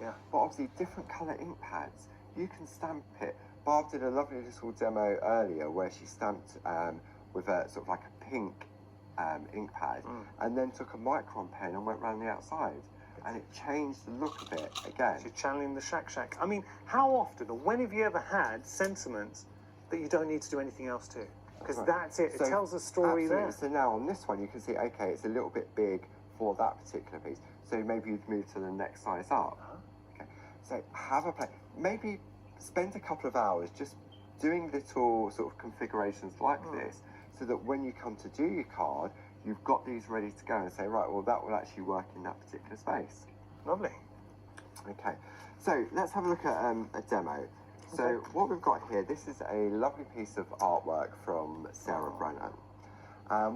Yeah. But obviously different colour ink pads, you can stamp it. Barb did a lovely little demo earlier where she stamped with a sort of like a pink ink pad, and then took a micron pen and went round the outside, and it changed the look of it again. She's channeling the shack. I mean, how often or when have you ever had sentiments that you don't need to do anything else to? Because that's it. It tells a story absolutely. there. So now on this one, you can see, okay, it's a little bit big for that particular piece. So maybe you'd move to the next size up. Okay. So have a play. Maybe spend a couple of hours just doing little sort of configurations like this, so that when you come to do your card, you've got these ready to go and say, right, well, that will actually work in that particular space. Lovely. Okay, so let's have a look at a demo. So what we've got here, this is a lovely piece of artwork from Sarah Brennan.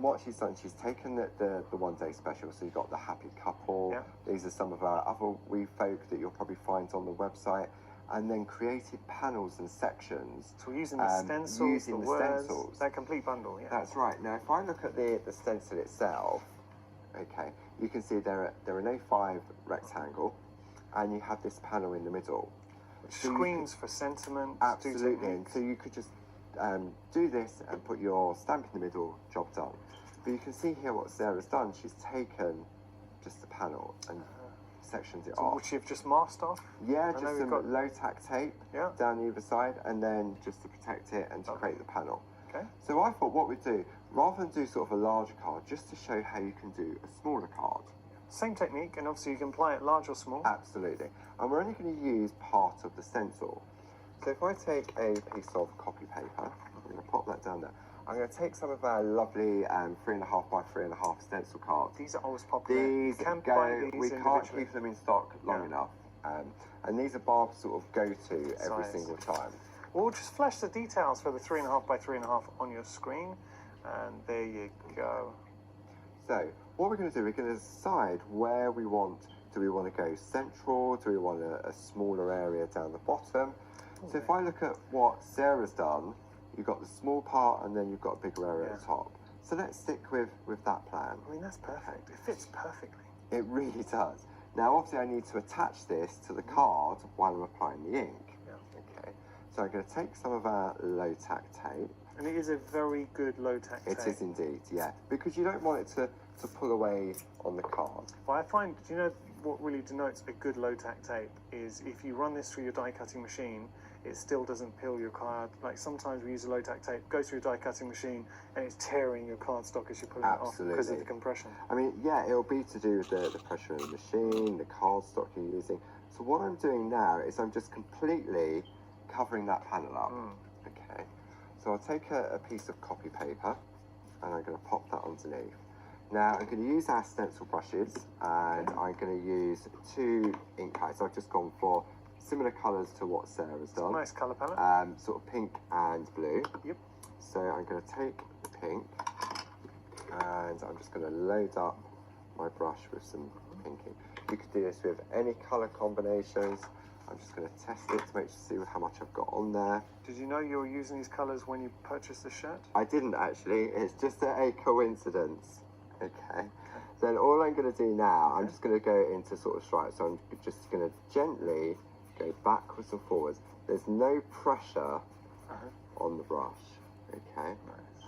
What she's done, she's taken the one-day special, so you've got the happy couple. These are some of our other wee folk that you'll probably find on the website, and then created panels and sections. So we're using the stencils, the words, that complete bundle, yeah. That's right. Now, if I look at the stencil itself, okay, you can see they're an A5 rectangle, and you have this panel in the middle. Which screams for sentiment. Absolutely. And so you could just do this and put your stamp in the middle, job done. But you can see here what Sarah's done. She's taken just the panel and sectioned it off. Which you've just masked off? Yeah, just some low-tack tape down either side, and then just to protect it and to create the panel. Okay. So I thought what we'd do, rather than do sort of a larger card, just to show how you can do a smaller card. Same technique, and obviously you can apply it large or small. Absolutely. And we're only going to use part of the stencil. So if I take a piece of copy paper, I'm going to pop that down there. I'm going to take some of our lovely 3.5 by 3.5 stencil cards. These are always popular. These we can't keep them in stock long enough. And these are Barb's sort of go-to every single time. We'll just flash the details for the 3.5 by 3.5 on your screen. And there you go. So what we're going to do, we're going to decide where we want. Do we want to go central? Do we want a smaller area down the bottom? So if I look at what Sarah's done, you've got the small part and then you've got a bigger area at the top. So let's stick with that plan. I mean, that's perfect. It fits perfectly. It really does. Now, obviously, I need to attach this to the card while I'm applying the ink. Okay. So I'm going to take some of our low-tack tape. And it is a very good low-tack tape. It is indeed, yeah. Because you don't want it to pull away on the card. Well, I find, do you know what really denotes a good low-tack tape is if you run this through your die-cutting machine, it still doesn't peel your card. Like sometimes we use a low-tack tape, goes through your die-cutting machine, and it's tearing your cardstock as you're pulling it off because of the compression. I mean, yeah, it'll be to do with the pressure of the machine, the cardstock you're using. So what I'm doing now is I'm just completely covering that panel up. Okay. So I'll take a piece of copy paper, and I'm going to pop that underneath. Now I'm going to use our stencil brushes, and I'm going to use 2 ink pads. I've just gone for similar colours to what Sarah's done. Nice colour palette. Sort of pink and blue. Yep. So I'm going to take the pink, and I'm just going to load up my brush with some pinking. You could do this with any colour combinations. I'm just going to test it to make sure see how much I've got on there. Did you know you were using these colours when you purchased the shirt? I didn't actually. It's just a coincidence. Okay. Then all I'm going to do now, I'm just going to go into sort of stripes. So I'm just going to gently go backwards and forwards. There's no pressure on the brush. Okay.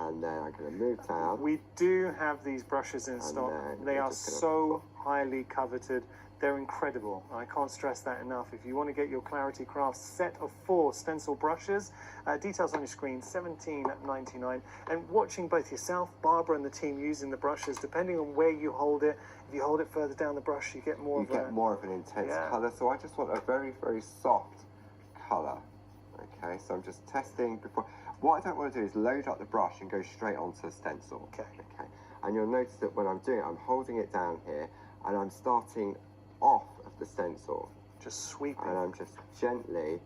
And then I'm going to move down. We do have these brushes in stock. They are so highly coveted. They're incredible. I can't stress that enough. If you want to get your Clarity Crafts set of 4 stencil brushes, details on your screen, $17.99. And watching both yourself, Barbara, and the team using the brushes, depending on where you hold it, if you hold it further down the brush, you get more of an intense colour. So I just want a very, very soft colour. Okay, so I'm just testing before. What I don't want to do is load up the brush and go straight onto the stencil. Okay. And you'll notice that when I'm doing it, I'm holding it down here, and I'm starting off of the stencil. Just sweeping. And I'm just gently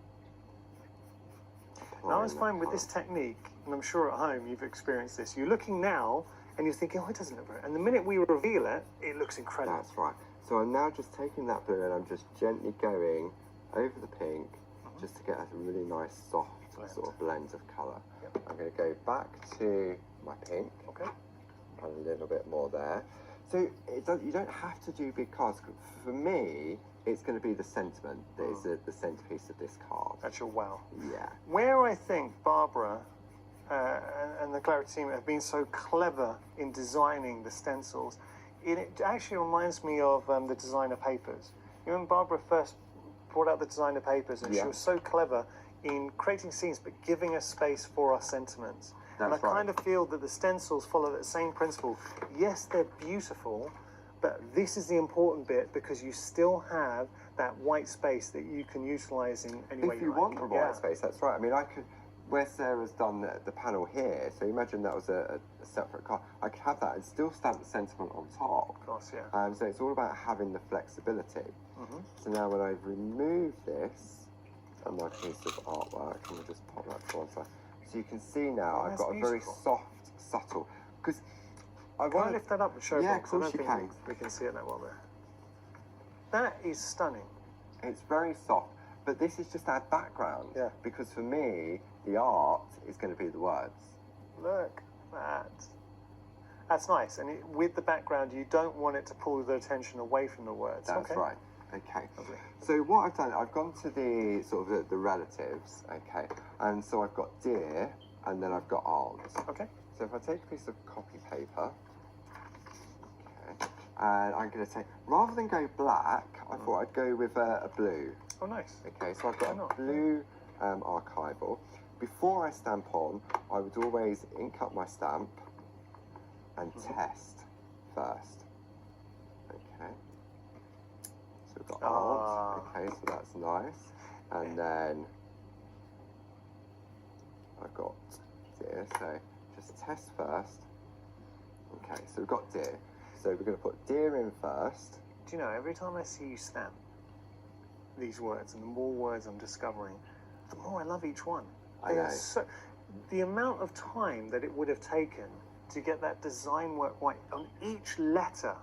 Now, I was fine with this technique, and I'm sure at home you've experienced this. You're looking now, and you're thinking, oh, it doesn't look right. And the minute we reveal it, it looks incredible. That's right. So I'm now just taking that blue, and I'm just gently going over the pink, just to get a really nice, soft sort of blend of colour. I'm going to go back to my pink. Okay. And a little bit more there. So you don't have to do big cards. For me, it's going to be the sentiment that is the centerpiece of this card. That's your wow. Yeah. Where I think Barbara and the Clarity team have been so clever in designing the stencils, it actually reminds me of the designer papers. You know, when Barbara first brought out the designer papers, and she was so clever in creating scenes but giving us space for our sentiments. And I kind of feel that the stencils follow that same principle. Yes, they're beautiful, but this is the important bit because you still have that white space that you can utilize in any way you like. If you want the white space, that's right. I mean, I could, where Sarah's done the panel here, so imagine that was a separate card. I could have that and still stamp the sentiment on top. Of course, yeah. So it's all about having the flexibility. So now when I remove this from my piece of artwork, and we'll just pop that to one side. So you can see now I've got a very soft, subtle, because I want to lift that up and show. Yeah, of course you can. We can see it that well there. That is stunning. It's very soft, but this is just our background. Yeah. Because for me, the art is going to be the words. Look at that. That's nice, and with the background, you don't want it to pull the attention away from the words. That's right. Okay. Lovely. So what I've done, I've gone to the sort of the relatives. Okay. And so I've got dear, and then I've got aunt. Okay. So if I take a piece of copy paper, okay, and I'm going to take, rather than go black, I thought I'd go with a blue. Oh, nice. Okay, so I've got a blue archival. Before I stamp on, I would always ink up my stamp and test first. Okay. So we've got aunt. Okay, so that's nice. And then I've got dear, so just test first. Okay, so we've got dear. So we're going to put dear in first. Do you know, every time I see you stamp these words, and the more words I'm discovering, the more I love each one. I know. So, the amount of time that it would have taken to get that design work right on each letter,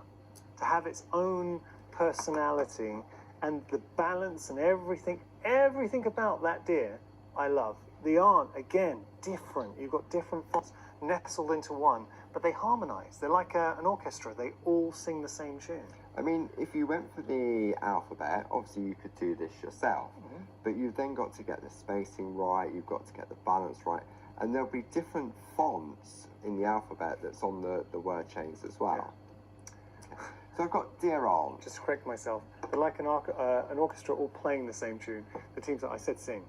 to have its own personality, and the balance and everything about that dear, I love. The aunt, again, different. You've got different fonts nestled into one, but they harmonize. They're like an orchestra. They all sing the same tune. I mean, if you went for the alphabet, obviously you could do this yourself, but you've then got to get the spacing right, you've got to get the balance right, and there'll be different fonts in the alphabet that's on the word chains as well. Yeah. Okay. So I've got dear aunt. Just to correct myself, they're like an orchestra all playing the same tune. The teams that I said sing,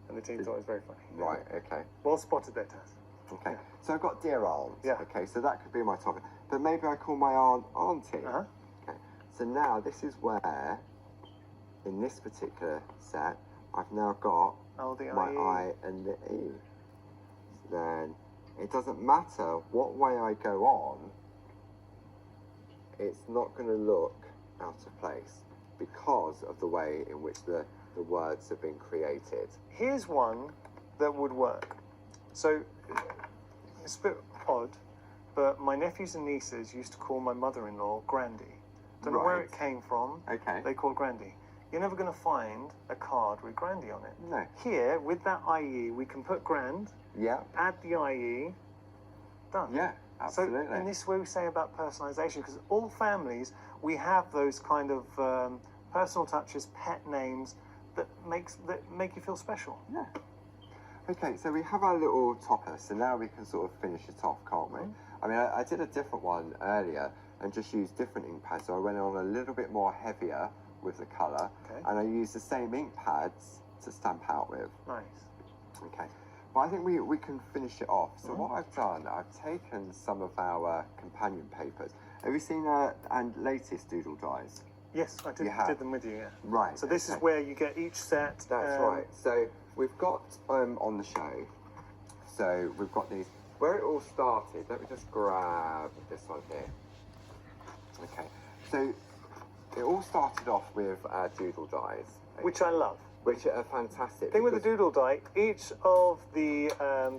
and the team thought it was very funny. Right, okay. Well spotted there, Taz. Okay, so I've got dear aunt. Yeah. Okay, so that could be my topic. But maybe I call my aunt auntie. Okay, so now this is where, in this particular set, I've now got my I and the E. So then, it doesn't matter what way I go on, it's not going to look out of place because of the way in which the words have been created. Here's one that would work. So, it's a bit odd, but my nephews and nieces used to call my mother-in-law Grandy. Don't know where it came from. Okay. They call Grandy. You're never going to find a card with Grandy on it. No. Here, with that IE, we can put Grand, add the IE, done. Yeah, absolutely. So, and this is where we say about personalisation, because all families, we have those kind of personal touches, pet names, that make you feel special. Yeah. Okay, so we have our little topper, so now we can sort of finish it off, can't we? I mean, I did a different one earlier and just used different ink pads, so I went on a little bit more heavier with the colour, and I used the same ink pads to stamp out with. Nice. Okay, but I think we can finish it off. So what I've done, I've taken some of our companion papers. Have you seen our latest doodle dies? Yes, I did them with you, yeah. Right. So this is where you get each set. That's right. So we've got on the show, so we've got these, where it all started, let me just grab this one here. Okay, so it all started off with doodle dies. Okay, which I love. Which are fantastic. The thing with the doodle die, each of the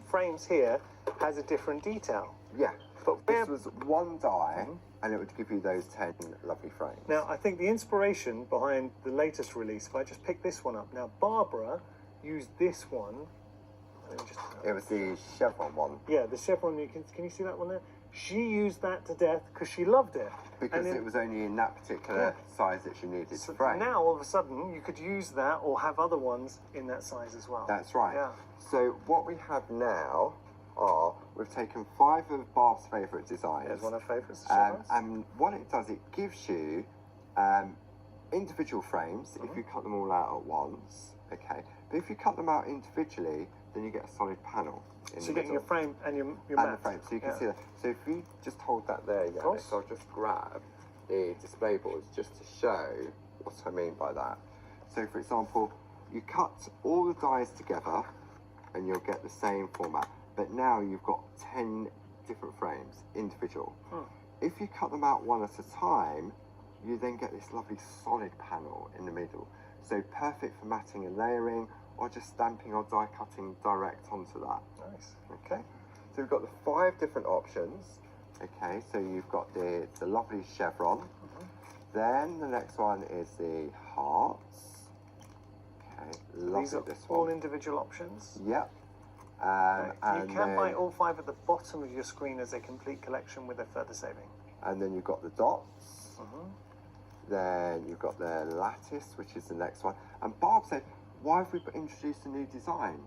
frames here has a different detail. Yeah, but this was one die, and it would give you those 10 lovely frames. Now, I think the inspiration behind the latest release, if I just pick this one up, now Barbara used this one. It was the chevron one. Yeah, the chevron, can you see that one there? She used that to death because she loved it. Because it was only in that particular size that she needed to frame. Now, all of a sudden, you could use that or have other ones in that size as well. That's right. Yeah. So what we have now are, we've taken 5 of Barb's favourite designs. There's one of her favourites. And what it does, it gives you individual frames if you cut them all out at once. Okay. But if you cut them out individually, then you get a solid panel. So you're getting your frame and your mat. And the frame, so you can see that. So if you just hold that there, so I'll just grab the display boards just to show what I mean by that. So for example, you cut all the dies together and you'll get the same format. But now you've got 10 different frames, individual. If you cut them out one at a time, you then get this lovely solid panel in the middle. So perfect for matting and layering, or just stamping or die cutting direct onto that. Nice. Okay. So we've got the 5 different options. Okay, so you've got the lovely chevron. Then the next one is the hearts. Okay, love These are this one. all individual options? Yep. And you can buy all 5 at the bottom of your screen as a complete collection with a further saving. And then you've got the dots. Then you've got the lattice, which is the next one. And Barb said, why have we introduced a new design?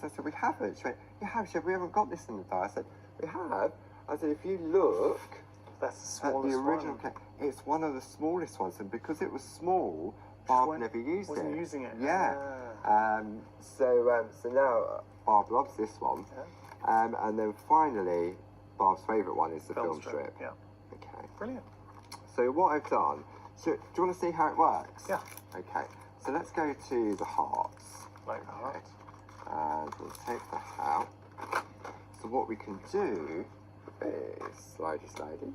So I said, we haven't. She went, you have? She said, we haven't got this in the die. I said, we have. I said, if you look that's the smallest at the original cake, it's one of the smallest ones. And because it was small, Barb never used it. Wasn't using it. Yeah. So now Barb loves this one. And then finally, Barb's favourite one is the film strip. Yeah. Okay. Brilliant. So what I've done, so do you want to see how it works? Yeah. Okay. So let's go to the hearts. Like the heart. And we'll take that out. So what we can do is, slidey,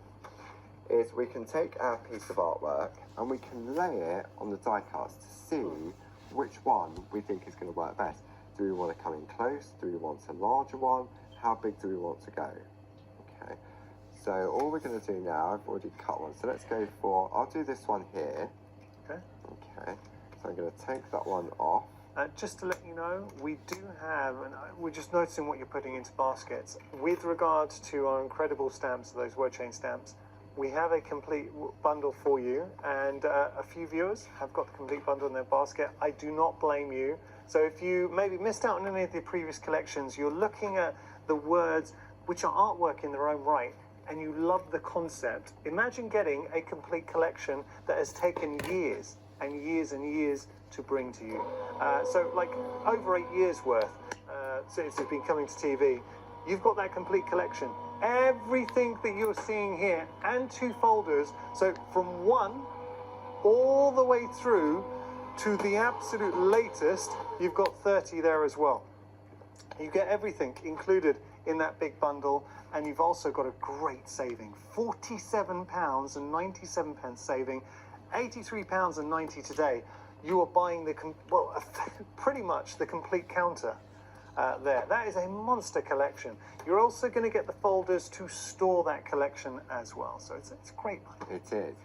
is we can take our piece of artwork and we can lay it on the die cuts to see which one we think is going to work best. Do we want to come in close? Do we want a larger one? How big do we want to go? Okay. So all we're going to do now, I've already cut one. So let's go for, I'll do this one here. Okay. Okay. So I'm going to take that one off. Just to let you know, we do have, and we're just noticing what you're putting into baskets. With regard to our incredible stamps, those word chain stamps, we have a complete bundle for you, and a few viewers have got the complete bundle in their basket. I do not blame you. So if you maybe missed out on any of the previous collections, you're looking at the words, which are artwork in their own right, and you love the concept. Imagine getting a complete collection that has taken years and years and years to bring to you. So like over 8 years worth since it's been coming to TV. You've got that complete collection. Everything that you're seeing here and 2 folders. So from 1 all the way through to the absolute latest, you've got 30 there as well. You get everything included in that big bundle, and you've also got a great saving. £47.97 saving, £83.90 today. You are buying the, pretty much the complete counter there. That is a monster collection. You're also going to get the folders to store that collection as well. So it's great. It is.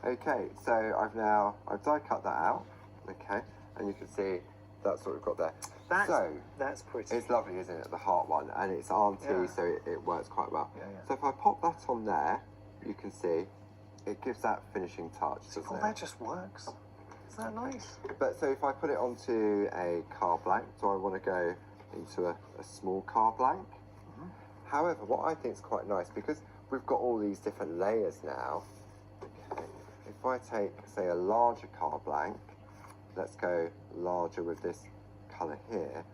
Okay, so I've die cut that out. Okay, and you can see that's what we've got there. That's pretty. It's lovely, isn't it? The heart one, and it's auntie, so it works quite well. Yeah. So if I pop that on there, you can see it gives that finishing touch, doesn't it? That just works. Isn't that nice? But so if I put it onto a card blank, do I want to go into a small card blank? However, what I think is quite nice, because we've got all these different layers now, okay, if I take, say, a larger card blank, let's go larger with this colour here,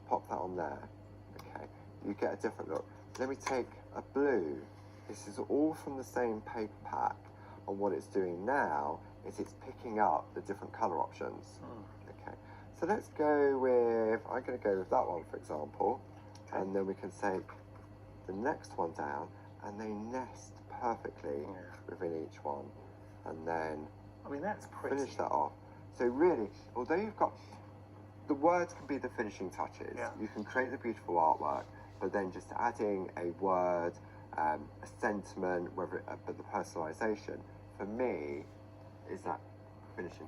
pop that on there, okay, you get a different look. Let me take a blue. This is all from the same paper pack, and what it's doing now is it's picking up the different colour options. Okay, so let's go with, I'm going to go with that one, for example, and then we can take the next one down, and they nest perfectly within each one, and then that's pretty. Finish that off. So really, although you've got, the words can be the finishing touches, you can create the beautiful artwork, but then just adding a word, a sentiment, but the personalisation, for me, is that finishing